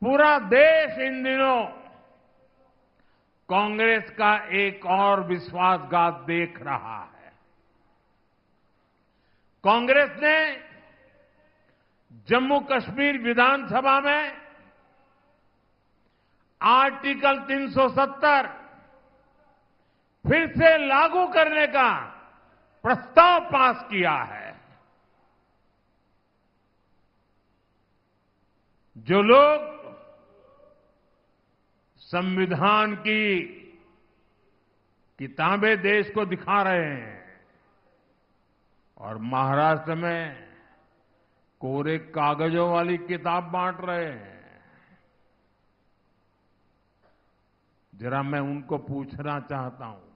पूरा देश इन दिनों कांग्रेस का एक और विश्वासघात देख रहा है। कांग्रेस ने जम्मू कश्मीर विधानसभा में आर्टिकल 370 फिर से लागू करने का प्रस्ताव पास किया है। जो लोग संविधान की किताबें देश को दिखा रहे हैं और महाराष्ट्र में कोरे कागजों वाली किताब बांट रहे हैं, जरा मैं उनको पूछना चाहता हूं,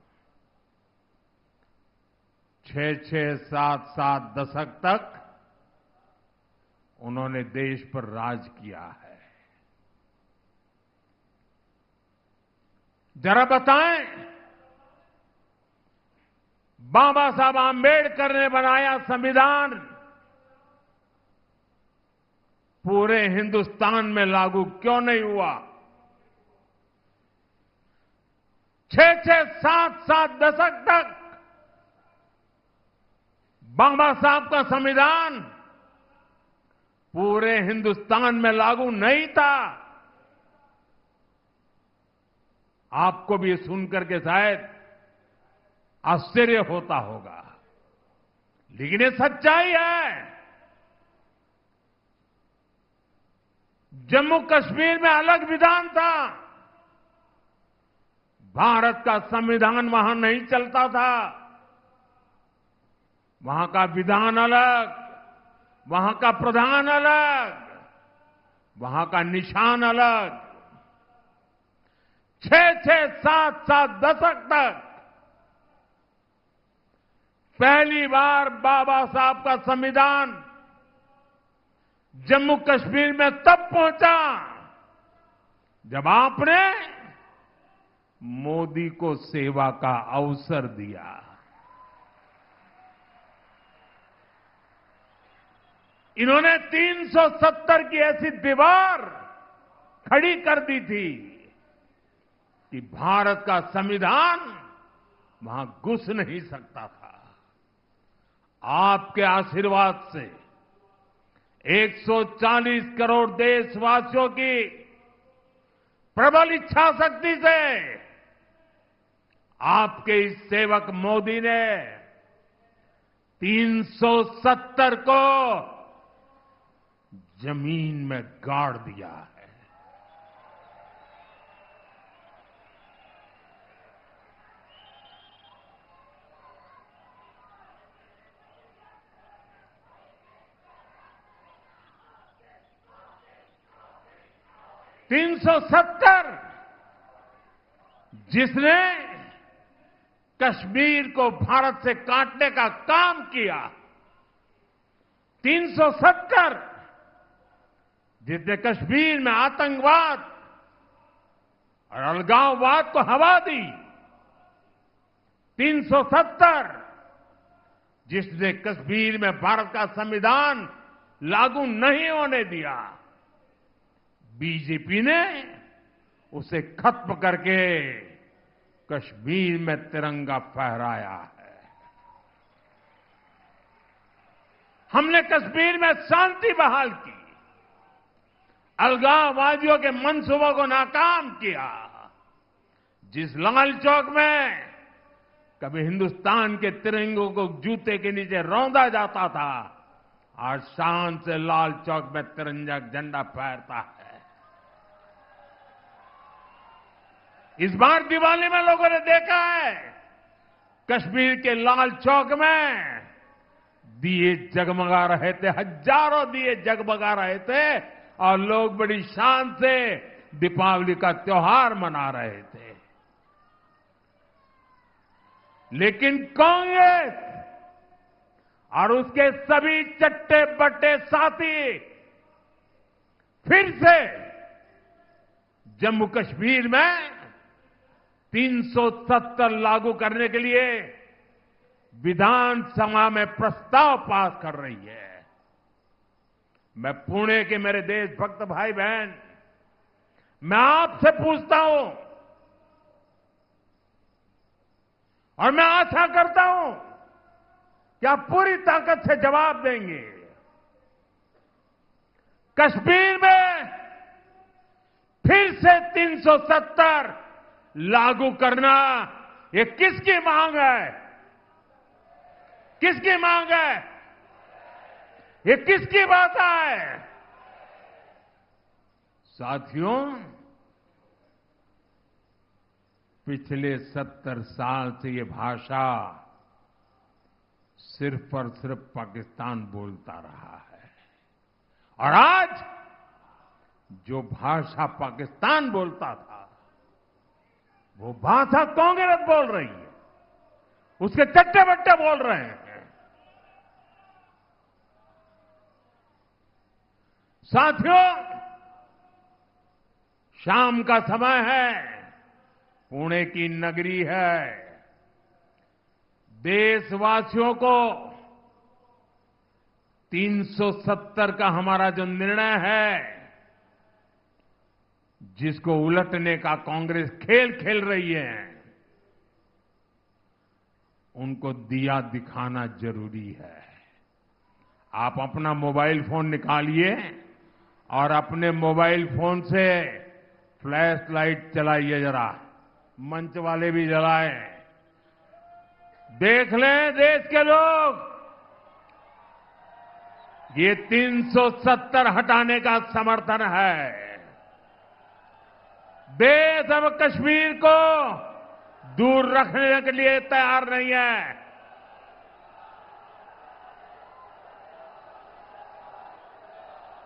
6-6, 7-7 दशक तक उन्होंने देश पर राज किया है। जरा बताएं, बाबा साहब आंबेडकर ने बनाया संविधान पूरे हिंदुस्तान में लागू क्यों नहीं हुआ? 6-6, 7-7 दशक तक बाबा साहब का संविधान पूरे हिंदुस्तान में लागू नहीं था। आपको भी सुनकर के शायद आश्चर्य होता होगा, लेकिन ये सच्चाई है। जम्मू कश्मीर में अलग विधान था, भारत का संविधान वहां नहीं चलता था। वहां का विधान अलग, वहां का प्रधान अलग, वहां का निशान अलग। 6-6, 7-7 दशक तक पहली बार बाबा साहब का संविधान जम्मू कश्मीर में तब पहुंचा जब आपने मोदी को सेवा का अवसर दिया। इन्होंने 370 की ऐसी दीवार खड़ी कर दी थी कि भारत का संविधान वहां घुस नहीं सकता था। आपके आशीर्वाद से 140 करोड़ देशवासियों की प्रबल इच्छा शक्ति से आपके इस सेवक मोदी ने 370 को जमीन में गाड़ दिया है। $370 जिसने कश्मीर को भारत से काटने का काम किया, 370 जिसने कश्मीर में आतंकवाद और अलगाववाद को हवा दी, 370 जिसने कश्मीर में भारत का संविधान लागू नहीं होने दिया, बीजेपी ने उसे खत्म करके कश्मीर में तिरंगा फहराया है। हमने कश्मीर में शांति बहाल की, अलगाववादियों के मंसूबों को नाकाम किया। जिस लाल चौक में कभी हिंदुस्तान के तिरंगों को जूते के नीचे रौंदा जाता था, आज शान से लाल चौक में तिरंगा झंडा फहरता है। इस बार दिवाली में लोगों ने देखा है, कश्मीर के लाल चौक में दिए जगमगा रहे थे, हजारों दिए जगमगा रहे थे और लोग बड़ी शान से दीपावली का त्योहार मना रहे थे। लेकिन कांग्रेस और उसके सभी चट्टे बट्टे साथी फिर से जम्मू कश्मीर में 370 लागू करने के लिए विधानसभा में प्रस्ताव पास कर रही है। मैं पुणे के मेरे देशभक्त भाई बहन मैं आपसे पूछता हूं और मैं आशा करता हूं कि आप पूरी ताकत से जवाब देंगे। कश्मीर में फिर से 370 लागू करना, ये किसकी मांग है? किसकी मांग है? ये किसकी बात है? साथियों, पिछले 70 साल से ये भाषा सिर्फ और सिर्फ पाकिस्तान बोलता रहा है और आज जो भाषा पाकिस्तान बोलता था वो भाषा कांग्रेस बोल रही है, उसके चट्टे बट्टे बोल रहे हैं। साथियों, शाम का समय है, पुणे की नगरी है। देशवासियों को 370 का हमारा जो निर्णय है, जिसको उलटने का कांग्रेस खेल खेल रही है, उनको दिया दिखाना जरूरी है। आप अपना मोबाइल फोन निकालिए और अपने मोबाइल फोन से फ्लैश लाइट चलाइए जरा, मंच वाले भी जलाएं। देख लें देश के लोग, ये 370 हटाने का समर्थन है। देश अब कश्मीर को दूर रखने के लिए तैयार नहीं है।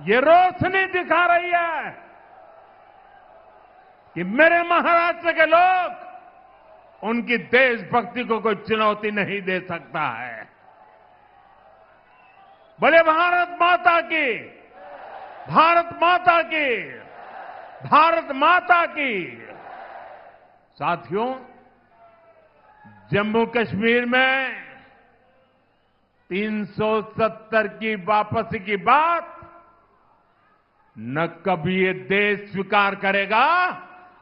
ये रोशनी दिखा रही है कि मेरे महाराष्ट्र के लोग, उनकी देशभक्ति को कोई चुनौती नहीं दे सकता है। बोले भारत माता की, भारत माता की, भारत माता की। साथियों, जम्मू कश्मीर में 370 की वापसी की बात न कभी ये देश स्वीकार करेगा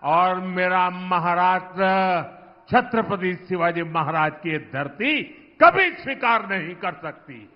और मेरा महाराष्ट्र छत्रपति शिवाजी महाराज की धरती कभी स्वीकार नहीं कर सकती।